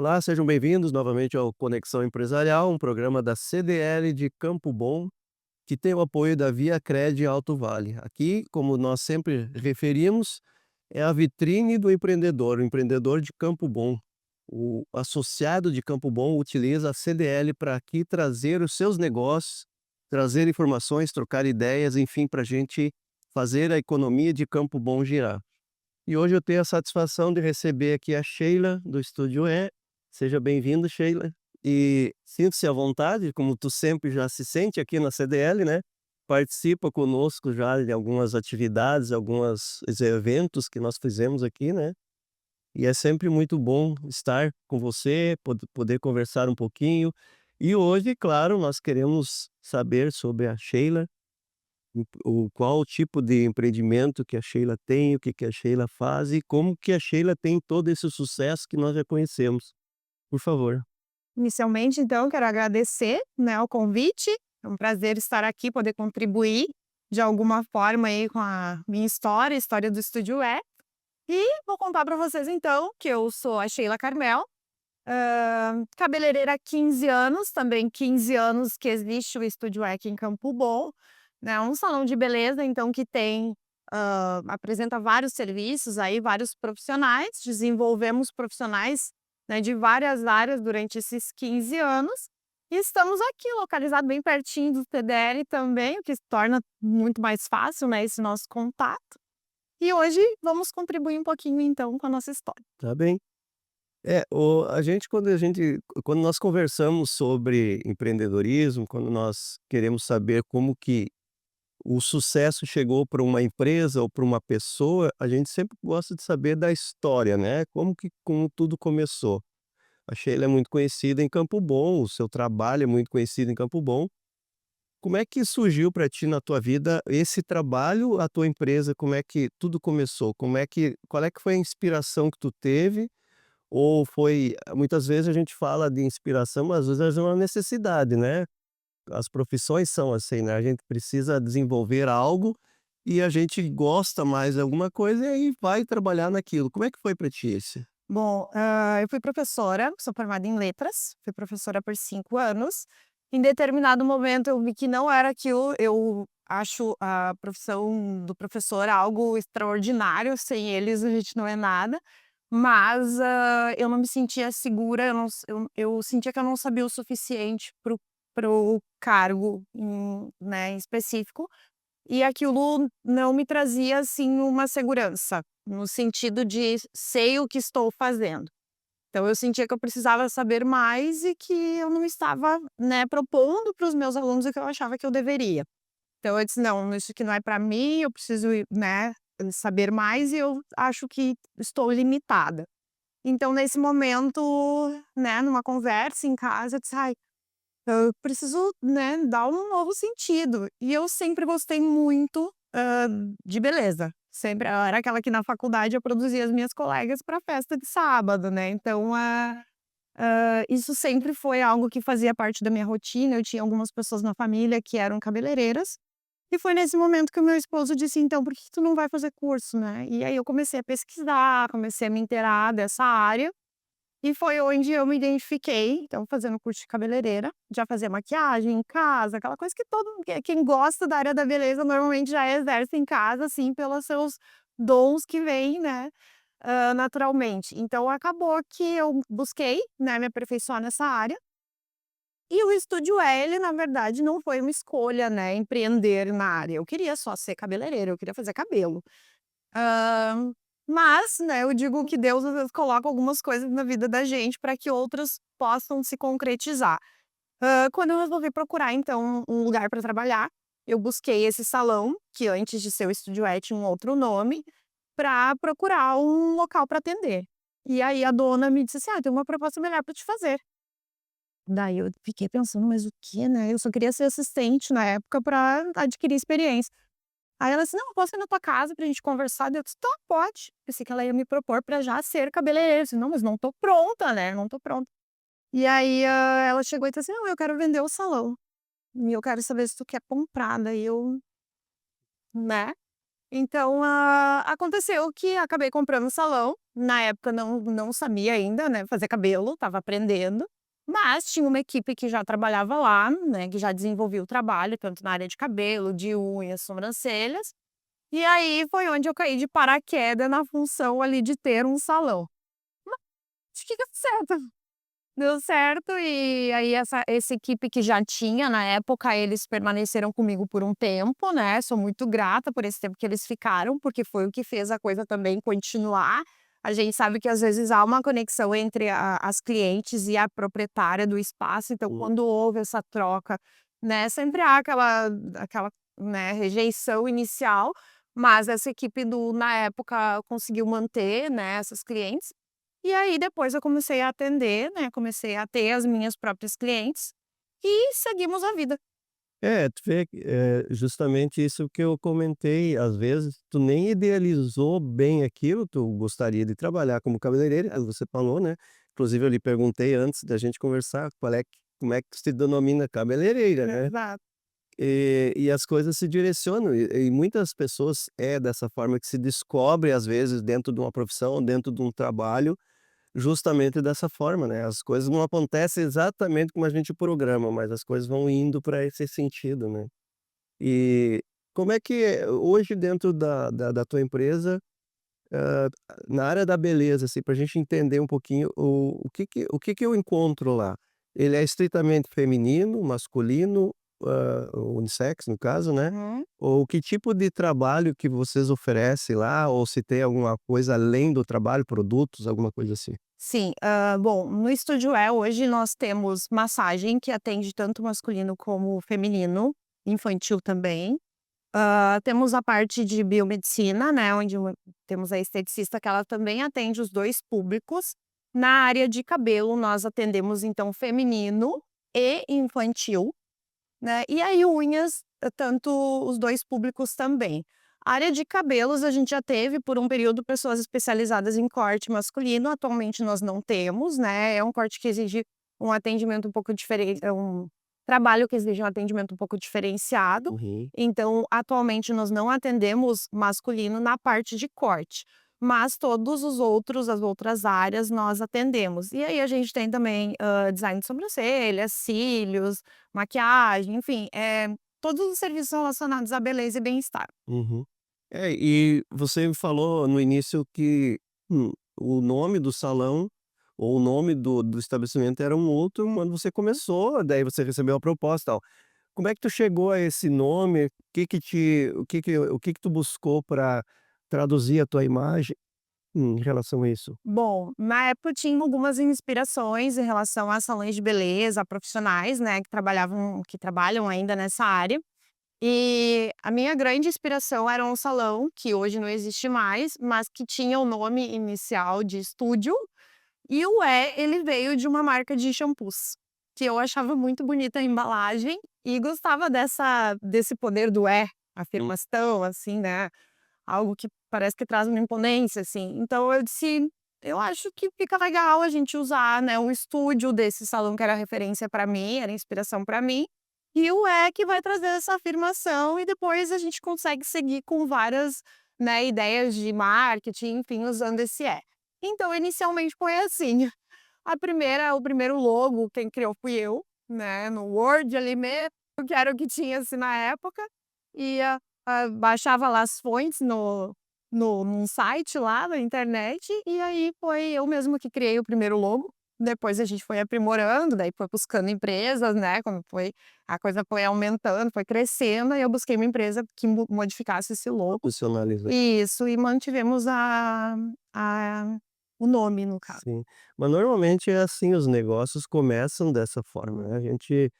Olá, sejam bem-vindos novamente ao Conexão Empresarial, um programa da CDL de Campo Bom, que tem o apoio da ViaCred Alto Vale. Aqui, como nós sempre referimos, é a vitrine do empreendedor, o empreendedor de Campo Bom. O associado de Campo Bom utiliza a CDL para aqui trazer os seus negócios, trazer informações, trocar ideias, enfim, para a gente fazer a economia de Campo Bom girar. E hoje eu tenho a satisfação de receber aqui a Sheila do Estúdio E. Seja bem-vindo, Sheila. E sinta-se à vontade, como tu sempre já se sente aqui na CDL, né? Participa conosco já de algumas atividades, alguns eventos que nós fizemos aqui, né? E é sempre muito bom estar com você, poder conversar um pouquinho. E hoje, claro, nós queremos saber sobre a Sheila, qual o tipo de empreendimento que a Sheila tem, o que que a Sheila faz e como que a Sheila tem todo esse sucesso que nós já conhecemos. Por favor. Inicialmente, então, quero agradecer, né, o convite. É um prazer estar aqui, poder contribuir de alguma forma aí com a minha história, a história do Estúdio É. E vou contar para vocês então que eu sou a Sheila Carmel, cabeleireira há 15 anos, também 15 anos que existe o Estúdio É aqui em Campo Bom, né, um salão de beleza então que tem, apresenta vários serviços aí, vários profissionais, desenvolvemos profissionais, né, de várias áreas durante esses 15 anos, e estamos aqui localizado bem pertinho do TDL também, o que torna muito mais fácil, né, esse nosso contato. E hoje vamos contribuir um pouquinho então com a nossa história. Tá bem. Quando nós conversamos sobre empreendedorismo, quando nós queremos saber como que o sucesso chegou para uma empresa ou para uma pessoa, a gente sempre gosta de saber da história, né, como tudo começou. A Sheila é muito conhecida em Campo Bom, o seu trabalho é muito conhecido em Campo Bom. Como é que surgiu para ti na tua vida esse trabalho, a tua empresa, como é que tudo começou? Qual é que foi a inspiração que tu teve? Ou foi muitas vezes a gente fala de inspiração, mas às vezes é uma necessidade, né? As profissões são assim, né? A gente precisa desenvolver algo e a gente gosta mais de alguma coisa e aí vai trabalhar naquilo. Como é que foi para ti esse? Bom, eu fui professora, sou formada em letras, fui professora por 5 anos. Em determinado momento eu vi que não era aquilo, eu acho a profissão do professor algo extraordinário, sem eles a gente não é nada, mas, eu não me sentia segura, eu sentia que eu não sabia o suficiente para o cargo em específico, e aquilo não me trazia, assim, uma segurança, no sentido de sei o que estou fazendo. Então eu sentia que eu precisava saber mais e que eu não estava, né, propondo para os meus alunos o que eu achava que eu deveria. Então eu disse: "Não, isso aqui não é para mim, eu preciso né, saber mais e eu acho que estou limitada". Então nesse momento, né, numa conversa em casa, eu disse: "Ai, eu preciso, né, dar um novo sentido". E eu sempre gostei muito, de beleza. Sempre eu era aquela que na faculdade eu produzia as minhas colegas para festa de sábado, né, então, isso sempre foi algo que fazia parte da minha rotina, eu tinha algumas pessoas na família que eram cabeleireiras, e foi nesse momento que o meu esposo disse: "Então, por que que tu não vai fazer curso, né?". E aí eu comecei a pesquisar, comecei a me inteirar dessa área, e foi onde eu me identifiquei, então fazendo curso de cabeleireira, já fazia maquiagem em casa, aquela coisa que quem gosta da área da beleza normalmente já exerce em casa, assim, pelos seus dons que vêm, né, naturalmente. Então acabou que eu busquei, né, me aperfeiçoar nessa área, e o Estúdio L, na verdade, não foi uma escolha, né, empreender na área, eu queria só ser cabeleireira, eu queria fazer cabelo. Hã, mas, né, eu digo que Deus às vezes coloca algumas coisas na vida da gente para que outras possam se concretizar. Quando eu resolvi procurar então um lugar para trabalhar, eu busquei esse salão, que antes de ser o Estúdio É tinha um outro nome, para procurar um local para atender. E aí a dona me disse assim: "Ah, eu tenho uma proposta melhor para te fazer". Daí eu fiquei pensando: "Mas o quê, né?". Eu só queria ser assistente na época para adquirir experiência. Aí ela disse: "Não, posso ir na tua casa pra gente conversar?". Daí eu disse: "Tá, pode". Pensei que ela ia me propor pra já ser cabeleireira, eu disse: "Não, mas não tô pronta, né, não tô pronta". E aí, ela chegou e disse assim: "Não, eu quero vender o salão, e eu quero saber se tu quer comprar". Daí eu, né, Então, aconteceu que acabei comprando um salão, na época não sabia ainda, né, fazer cabelo, estava aprendendo, mas tinha uma equipe que já trabalhava lá, né, que já desenvolvia o trabalho, tanto na área de cabelo, de unhas, sobrancelhas, e aí foi onde eu caí de paraquedas na função ali de ter um salão. Acho que deu certo. Deu certo, e aí essa equipe que já tinha na época, eles permaneceram comigo por um tempo, né, sou muito grata por esse tempo que eles ficaram, porque foi o que fez a coisa também continuar. A gente sabe que às vezes há uma conexão entre a as clientes e a proprietária do espaço, então Hum. quando houve essa troca, né, sempre há aquela, né, rejeição inicial, mas essa equipe na época conseguiu manter, né, essas clientes. E aí depois eu comecei a atender, né, comecei a ter as minhas próprias clientes, e seguimos a vida. É, tu vê, justamente isso que eu comentei, às vezes tu nem idealizou bem aquilo, tu gostaria de trabalhar como cabeleireira, aí você falou, né, inclusive eu lhe perguntei antes da gente conversar como é que se denomina cabeleireira, né, Exato. e as coisas se direcionam e muitas pessoas é dessa forma que se descobre às vezes dentro de uma profissão, dentro de um trabalho, justamente dessa forma, né, as coisas não acontecem exatamente como a gente programa, mas as coisas vão indo para esse sentido, né. E como é que é hoje dentro da tua empresa, hã, na área da beleza, assim, para a gente entender um pouquinho o que que eu encontro lá? Ele é estritamente feminino, masculino, unissex no caso, né? Uhum. Ou que tipo de trabalho que vocês oferecem lá, ou se tem alguma coisa além do trabalho, produtos, alguma coisa assim? Sim, bom, no Estúdio hoje nós temos massagem que atende tanto masculino como feminino, infantil também. Temos a parte de biomedicina, né, onde temos a esteticista que ela também atende os 2 públicos. Na área de cabelo, nós atendemos então feminino e infantil, né, e aí unhas, tanto os 2 públicos também. A área de cabelos a gente já teve por um período pessoas especializadas em corte masculino, atualmente nós não temos, né, é um corte que exige um atendimento um pouco diferente, é um trabalho que exige um atendimento um pouco diferenciado, Uhum. então atualmente nós não atendemos masculino na parte de corte, mas todos os outros as outras áreas nós atendemos. E aí a gente tem também, design de sobrancelha, cílios, maquiagem, enfim, todos os serviços relacionados à beleza e bem-estar. Uhum. É, e você me falou no início que, o nome do salão ou o nome do estabelecimento era um outro quando você começou, daí você recebeu a proposta, e tal. Como é que tu chegou a esse nome? O que que tu buscou para traduzir a tua imagem em relação a isso? Bom, na época eu tinha algumas inspirações em relação a salões de beleza, a profissionais, né, que trabalham ainda nessa área. E a minha grande inspiração era um salão que hoje não existe mais, mas que tinha o nome inicial de estúdio, e o ele veio de uma marca de shampoos, que eu achava muito bonita a embalagem e gostava desse poder do Hum. afirmação, assim, né, algo que parece que traz uma imponência, assim. Então eu disse: "Eu acho que fica legal a gente usar, né, o estúdio desse salão que era referência para mim, era inspiração para mim, e o que vai trazer essa afirmação e depois a gente consegue seguir com várias, né, ideias de marketing, enfim, usando esse é". Então inicialmente foi assim. O primeiro logo quem criou fui eu, né, no Word ali mesmo, que era o que tinha, assim, na época, ia, baixava lá as fontes num site lá na internet, e aí foi eu mesma que criei o primeiro logo, depois a gente foi aprimorando, daí foi buscando empresas, né, quando a coisa foi aumentando, foi crescendo, aí eu busquei uma empresa que modificasse esse logo. Profissionalizar. Isso, e mantivemos a o nome no caso. Sim. Mas normalmente é assim, os negócios começam dessa forma, né, a gente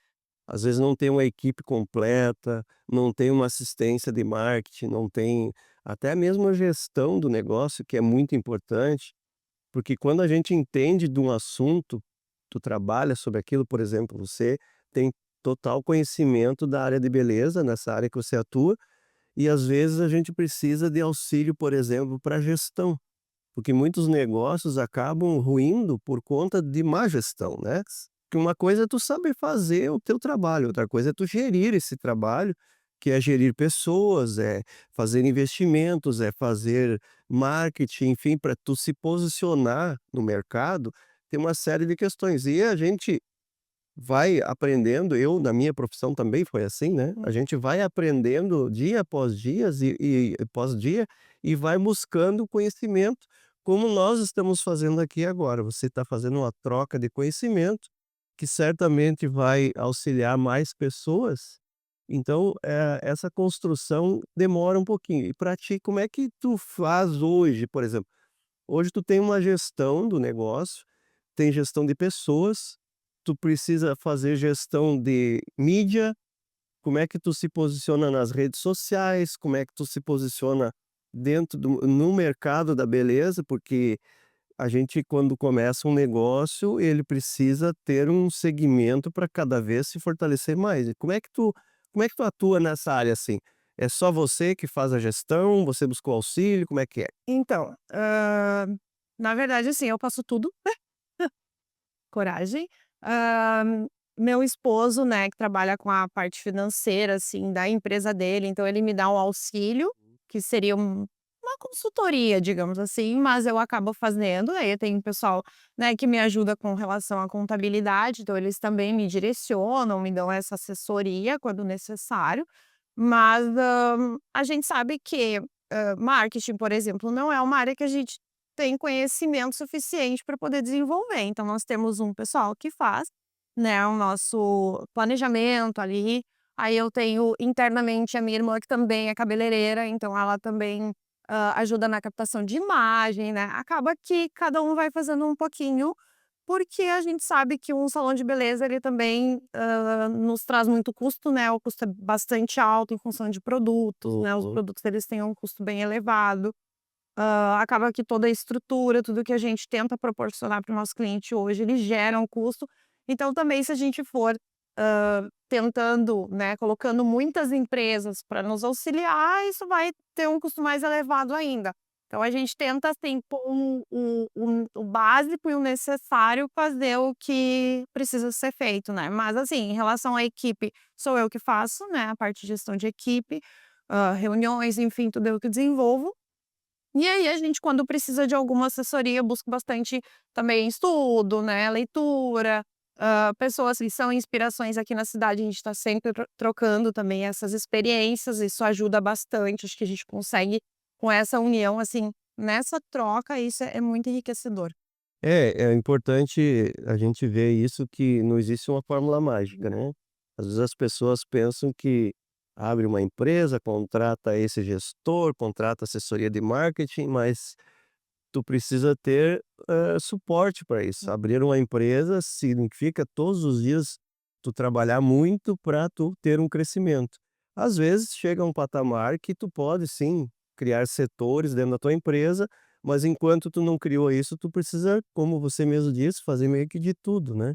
às vezes não tem uma equipe completa, não tem uma assistência de marketing, não tem até mesmo a gestão do negócio, que é muito importante, porque quando a gente entende de um assunto, tu trabalha sobre aquilo, por exemplo, você tem total conhecimento da área de beleza, nessa área que você atua, e às vezes a gente precisa de auxílio, por exemplo, para gestão, porque muitos negócios acabam ruindo por conta de má gestão, né. Que uma coisa é tu saber fazer o teu trabalho, outra coisa é tu gerir esse trabalho que é gerir pessoas, é fazer investimentos, é fazer marketing, enfim, para tu se posicionar no mercado, tem uma série de questões. E a gente vai aprendendo, eu na minha profissão também foi assim, né, a Hum. gente vai aprendendo dia após dias e após dia, e vai buscando conhecimento, como nós estamos fazendo aqui agora. Você está fazendo uma troca de conhecimento, que certamente vai auxiliar mais pessoas, então, essa construção demora um pouquinho. E para ti, como é que tu faz hoje, por exemplo? Hoje tu tem uma gestão do negócio, tem gestão de pessoas, tu precisa fazer gestão de mídia, como é que tu se posiciona nas redes sociais, como é que tu se posiciona dentro do no mercado da beleza, porque a gente quando começa um negócio, ele precisa ter um segmento para cada vez se fortalecer mais. E como é que tu atua nessa área, assim? É só você que faz a gestão, você buscou auxílio, como é que é? Então, na verdade, assim, eu faço tudo, coragem. Hã, Meu esposo, né, que trabalha com a parte financeira, assim, da empresa dele, então ele me dá um auxílio, que seria uma consultoria, digamos assim, mas eu acabo fazendo, aí eu tenho um pessoal, né, que me ajuda com relação à contabilidade, então eles também me direcionam, me dão essa assessoria quando necessário, mas, a gente sabe que, marketing, por exemplo, não é uma área que a gente tem conhecimento suficiente para poder desenvolver. Então nós temos um pessoal que faz, né, o nosso planejamento ali. Aí eu tenho internamente a minha irmã que também é cabeleireira, então ela também, ajuda na captação de imagem, né. Acaba que cada um vai fazendo um pouquinho, porque a gente sabe que um salão de beleza ele também, nos traz muito custo, né, o custo é bastante alto em função de produtos, né, os Uhum. produtos eles têm um custo bem elevado. Acaba que toda a estrutura, tudo que a gente tenta proporcionar para o nosso cliente hoje, ele gera um custo. Então também se a gente for, tentando, né, colocando muitas empresas para nos auxiliar, isso vai ter um custo mais elevado ainda. Então a gente tenta assim pôr o básico e o necessário, fazer o que precisa ser feito, né. Mas assim, em relação à equipe, sou eu que faço, né, a parte de gestão de equipe, reuniões, enfim, tudo eu que desenvolvo. E aí a gente quando precisa de alguma assessoria, busca bastante também estudo, né, leitura, pessoas que são inspirações aqui na cidade, a gente está sempre trocando também essas experiências, isso ajuda bastante, acho que a gente consegue com essa união, assim, nessa troca, isso é muito enriquecedor. É importante a gente ver isso, que não existe uma fórmula mágica, né. Às vezes as pessoas pensam que abre uma empresa, contrata esse gestor, contrata assessoria de marketing, mas tu precisa ter, suporte para isso. Abrir uma empresa significa todos os dias tu trabalhar muito para tu ter um crescimento. Às vezes chega a um patamar que tu pode sim criar setores dentro da tua empresa, mas enquanto tu não criou isso, tu precisa, como você mesmo disse, fazer meio que de tudo, né.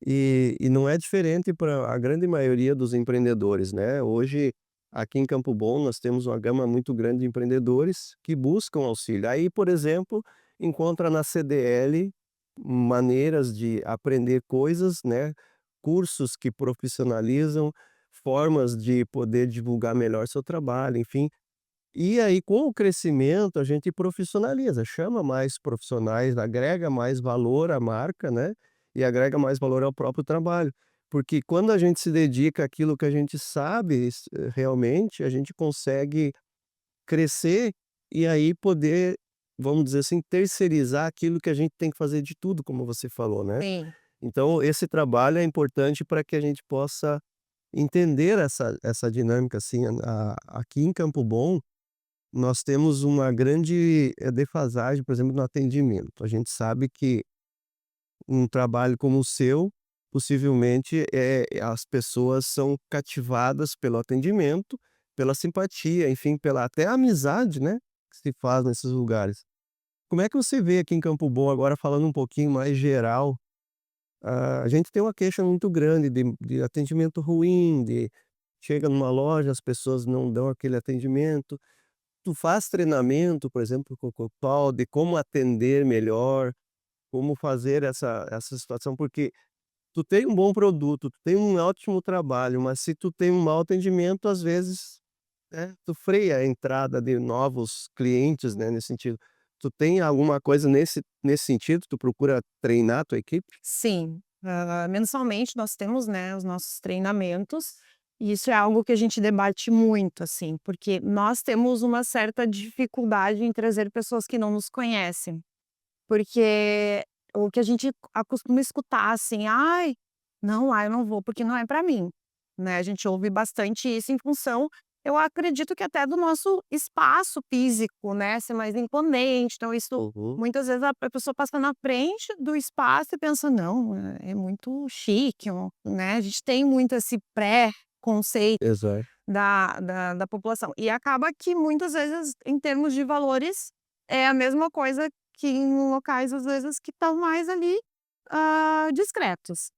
E não é diferente para a grande maioria dos empreendedores, né. Hoje, aqui em Campo Bom, nós temos uma gama muito grande de empreendedores que buscam auxílio. Aí, por exemplo, encontra na CDL maneiras de aprender coisas, né, cursos que profissionalizam, formas de poder divulgar melhor seu trabalho, enfim. E aí, com o crescimento, a gente profissionaliza, chama mais profissionais, agrega mais valor à marca, né, e agrega mais valor ao próprio trabalho. Porque quando a gente se dedica àquilo que a gente sabe realmente, a gente consegue crescer e aí poder, vamos dizer assim, terceirizar aquilo que a gente tem que fazer de tudo, como você falou, né. Sim. Então esse trabalho é importante para que a gente possa entender essa dinâmica, assim, aqui em Campo Bom nós temos uma grande, defasagem, por exemplo, no atendimento. A gente sabe que um trabalho como o seu, possivelmente, as pessoas são cativadas pelo atendimento, pela simpatia, enfim, pela até amizade, né, que se faz nesses lugares. Como é que você vê aqui em Campo Bom, agora falando um pouquinho mais geral, a gente tem uma queixa muito grande de atendimento ruim, de chega numa loja, as pessoas não dão aquele atendimento. Tu faz treinamento, por exemplo, com o Copal, de como atender melhor, como fazer essa situação? Porque tu tem um bom produto, tu tem um ótimo trabalho, mas se tu tem um mau atendimento, às vezes, né, tu freia a entrada de novos clientes, né, nesse sentido. Tu tem alguma coisa nesse sentido? Tu procura treinar a tua equipe? Sim, mensalmente nós temos, né, os nossos treinamentos, e isso é algo que a gente debate muito, assim, porque nós temos uma certa dificuldade em trazer pessoas que não nos conhecem, porque o que a gente acostuma escutar, assim: "Ai, não, eu não vou porque não é para mim", né, a gente ouve bastante isso em função, eu acredito que até do nosso espaço físico, né, ser mais imponente, então isso Uhum. muitas vezes a pessoa passa na frente do espaço e pensa: "Não, é muito chique", né, a gente tem muito esse pré-conceito Exato. da população. E acaba que muitas vezes, em termos de valores, é a mesma coisa que em locais, às vezes, que estão mais ali, discretos.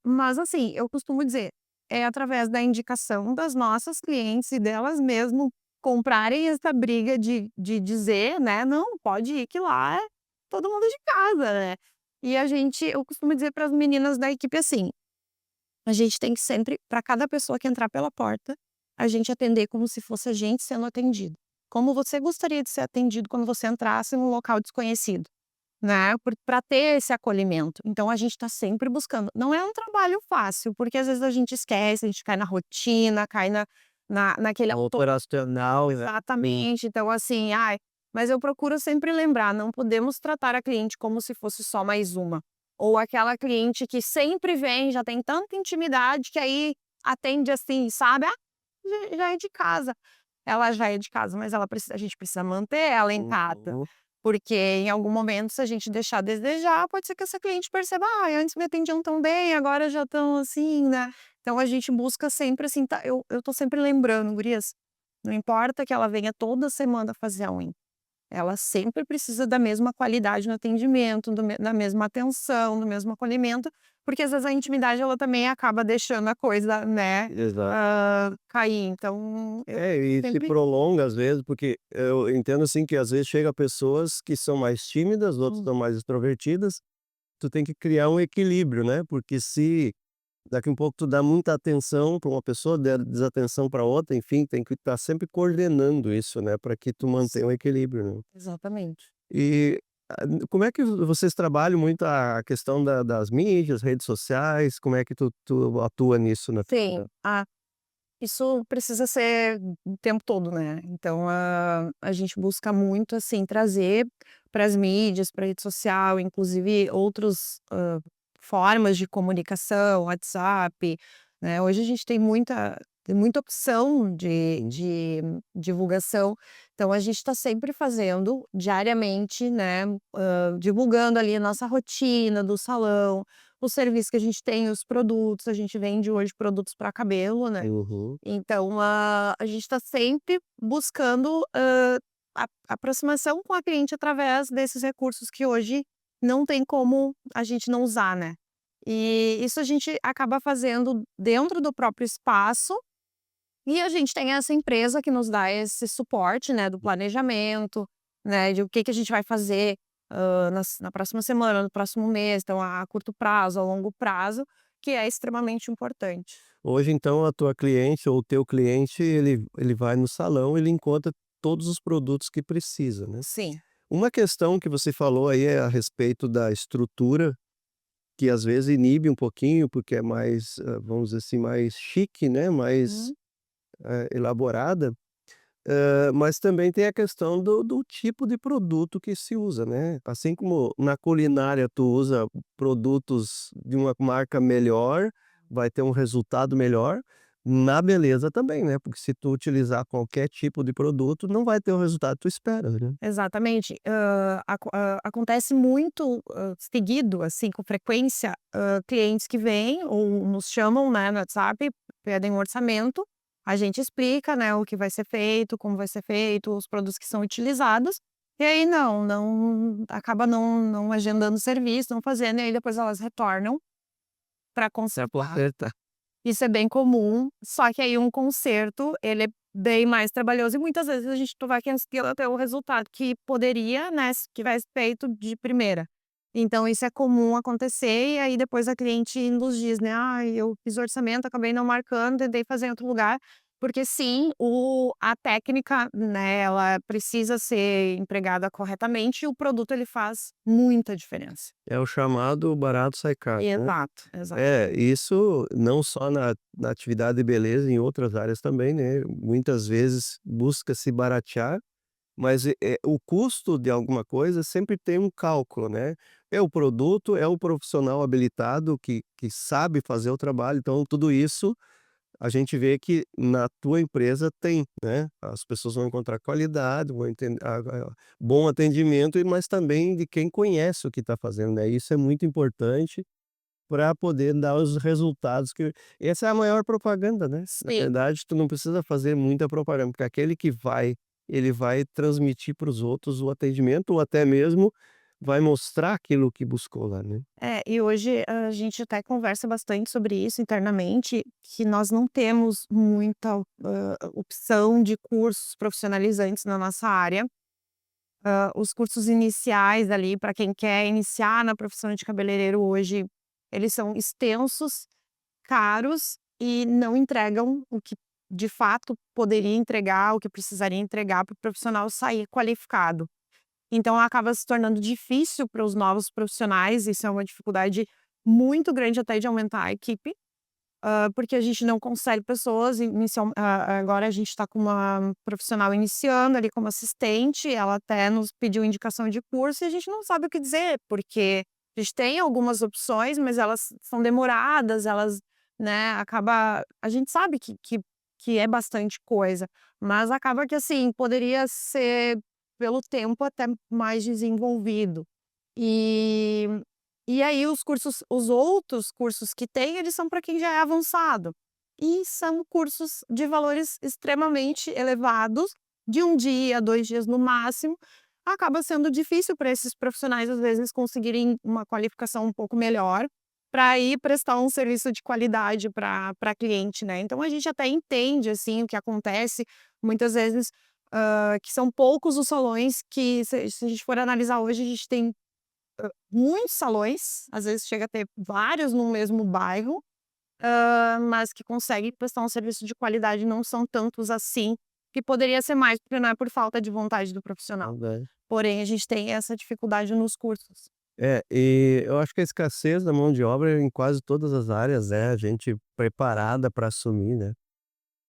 Mas assim, eu costumo dizer, é através da indicação das nossas clientes e delas mesmo comprarem essa briga de dizer, né: "Não, pode ir que lá é todo mundo de casa", né. E eu costumo dizer para as meninas da equipe assim: a gente tem que sempre, para cada pessoa que entrar pela porta, a gente atender como se fosse a gente sendo atendido. Como você gostaria de ser atendido quando você entrasse num local desconhecido, né, pra ter esse acolhimento. Então a gente está sempre buscando. Não é um trabalho fácil, porque às vezes a gente esquece, a gente cai na rotina, cai naquele Operacional, né. exatamente. Então assim, ai, mas eu procuro sempre lembrar, não podemos tratar a cliente como se fosse só mais uma. Ou aquela cliente que sempre vem, já tem tanta intimidade que aí atende assim, sabe: "Ah, já é de casa". Ela já é de casa, mas a gente precisa manter ela em casa, Uhum. porque em algum momento, se a gente deixar a desejar, pode ser que essa cliente perceba: "Ai, antes me atendiam tão bem, agora já estão assim, né". Então a gente busca sempre assim, eu tô sempre lembrando: "Gurias, não importa que ela venha toda semana fazer a unha, ela sempre precisa da mesma qualidade no atendimento, da mesma atenção, do mesmo acolhimento", porque às vezes a intimidade ela também acaba deixando a coisa, né, Exato. cair. Então eu É, e se sempre prolonga às vezes, porque eu entendo, assim, que às vezes chega pessoas que são mais tímidas, outras hum, são mais extrovertidas, tu tem que criar um equilíbrio, né, porque se daqui um pouco tu dá muita atenção para uma pessoa, der desatenção para outra, enfim, tem que estar sempre coordenando isso, né, para que tu isso, mantenha o equilíbrio, né. exatamente. E, como é que vocês trabalham muito a questão das mídias, redes sociais, como é que tu atua nisso na Sim, isso precisa ser o tempo todo, né. Então, a gente busca muito, assim, trazer para as mídias, pra rede social, inclusive outros, formas de comunicação, WhatsApp, né. Hoje a gente tem muita opção de divulgação, então a gente está sempre fazendo diariamente, né, divulgando ali a nossa rotina do salão, o serviço que a gente tem, os produtos, a gente vende hoje produtos para cabelo, né. uhum. Então, a gente está sempre buscando, aproximação com a cliente através desses recursos que hoje não tem como a gente não usar, né. E isso a gente acaba fazendo dentro do próprio espaço, e a gente tem essa empresa que nos dá esse suporte, né, do planejamento, né, de o que que a gente vai fazer, na próxima semana, no próximo mês, então a curto prazo, a longo prazo, que é extremamente importante. Hoje então a tua cliente ou o teu cliente, ele vai no salão, ele encontra todos os produtos que precisa, né. Sim. Uma questão que você falou aí é a respeito da estrutura, que às vezes inibe um pouquinho, porque é mais, vamos dizer assim, mais chique, né, mais, Uhum. elaborada, mas também tem a questão do tipo de produto que se usa, né. Assim como na culinária tu usa produtos de uma marca melhor, vai ter um resultado melhor, na beleza também, né, porque se tu utilizar qualquer tipo de produto, não vai ter o resultado que tu espera, né. Exatamente. Acontece muito, seguido, assim, com frequência, clientes que vêm ou nos chamam, né, no WhatsApp, pedem um orçamento, a gente explica, né, o que vai ser feito, como vai ser feito, os produtos que são utilizados, e aí acaba não agendando serviço, não fazendo, e aí depois elas retornam para Pra consertar. consertar. Isso é bem comum, só que aí um conserto, ele é bem mais trabalhoso e muitas vezes a gente não vai conseguir ter o resultado que poderia, né, se tivesse feito de primeira. Então isso é comum acontecer e aí depois a cliente nos diz, né: "Ai, eu fiz orçamento, acabei não marcando, tentei fazer em outro lugar", porque sim, a técnica, né, ela precisa ser empregada corretamente e o produto ele faz muita diferença. É o chamado barato sai caro, né. Exato, exato. É, isso não só na atividade de beleza, em outras áreas também, né, muitas vezes busca-se baratear, mas, o custo de alguma coisa sempre tem um cálculo, né. É o produto, é o profissional habilitado que sabe fazer o trabalho, então tudo isso a gente vê que na tua empresa tem, né. As pessoas vão encontrar qualidade, vão bom atendimento, mas também de quem conhece o que está fazendo, né, isso é muito importante para poder dar os resultados que essa é a maior propaganda, né. Na Sim. verdade, tu não precisa fazer muita propaganda, porque aquele que vai, ele vai transmitir para os outros o atendimento ou até mesmo vai mostrar aquilo que buscou lá, né. É, e hoje a gente até conversa bastante sobre isso internamente, que nós não temos muita, opção de cursos profissionalizantes na nossa área. Os cursos iniciais ali para quem quer iniciar na profissão de cabeleireiro hoje, eles são extensos, caros e não entregam o que de fato poderia entregar, o que precisaria entregar para o profissional sair qualificado. Então acaba se tornando difícil para os novos profissionais, isso é uma dificuldade muito grande até de aumentar a equipe, porque a gente não consegue pessoas agora a gente está com uma profissional iniciando ali como assistente, ela até nos pediu indicação de curso e a gente não sabe o que dizer, porque a gente tem algumas opções, mas elas são demoradas, elas, né, acaba a gente sabe que é bastante coisa, mas acaba que, assim, poderia ser, pelo tempo, até mais desenvolvido. E e aí os outros cursos que tem, eles são para quem já é avançado. E são cursos de valores extremamente elevados, de um dia, 2 dias no máximo. Acaba sendo difícil para esses profissionais, às vezes, conseguirem uma qualificação um pouco melhor, para ir prestar um serviço de qualidade para cliente, né. Então a gente até entende, assim, o que acontece, muitas vezes, que são poucos os salões que se a gente for analisar hoje, a gente tem muitos salões, às vezes chega a ter vários no mesmo bairro, mas que conseguem prestar um serviço de qualidade, não são tantos assim, que poderia ser mais, porque não é por falta de vontade do profissional. Verdade. Porém, a gente tem essa dificuldade nos cursos. É, e eu acho que a escassez da mão de obra é em quase todas as áreas, né, a gente preparada para assumir, né.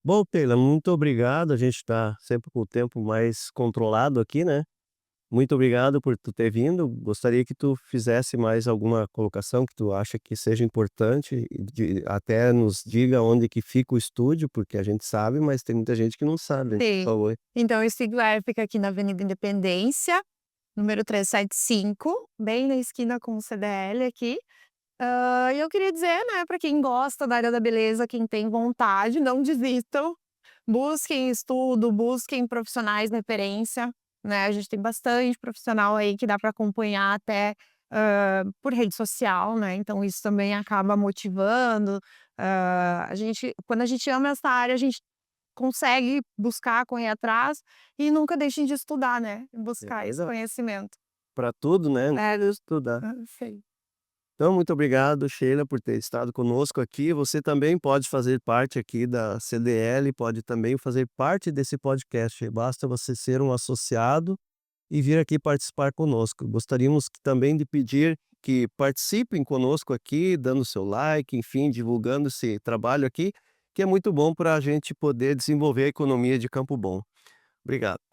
Bom, Taylor, muito obrigado, a gente está sempre com o tempo mais controlado aqui, né. Muito obrigado por tu ter vindo, gostaria que tu fizesse mais alguma colocação que tu acha que seja importante e até nos diga onde que fica o estúdio, porque a gente sabe, mas tem muita gente que não sabe, por Sim. favor. Então, o Streetwear fica aqui na Avenida Independência, número 375, bem na esquina com o CDL aqui. E eu queria dizer, né, para quem gosta da área da beleza, quem tem vontade, não desistam. Busquem estudo, busquem profissionais de referência, né, a gente tem bastante profissional aí que dá para acompanhar até, por rede social, né, então isso também acaba motivando. A gente quando a gente ama essa área, a gente consegue buscar, correr atrás e nunca deixem de estudar, né, buscar esse Beleza? conhecimento. Para tudo, né, É, estudar. sim. Então, muito obrigado, Sheila, por ter estado conosco aqui. Você também pode fazer parte aqui da CDL, pode também fazer parte desse podcast. Basta você ser um associado e vir aqui participar conosco. Gostaríamos também de pedir que participem conosco aqui, dando seu like, enfim, divulgando esse trabalho aqui, que é muito bom para a gente poder desenvolver a economia de Campo Bom. Obrigado.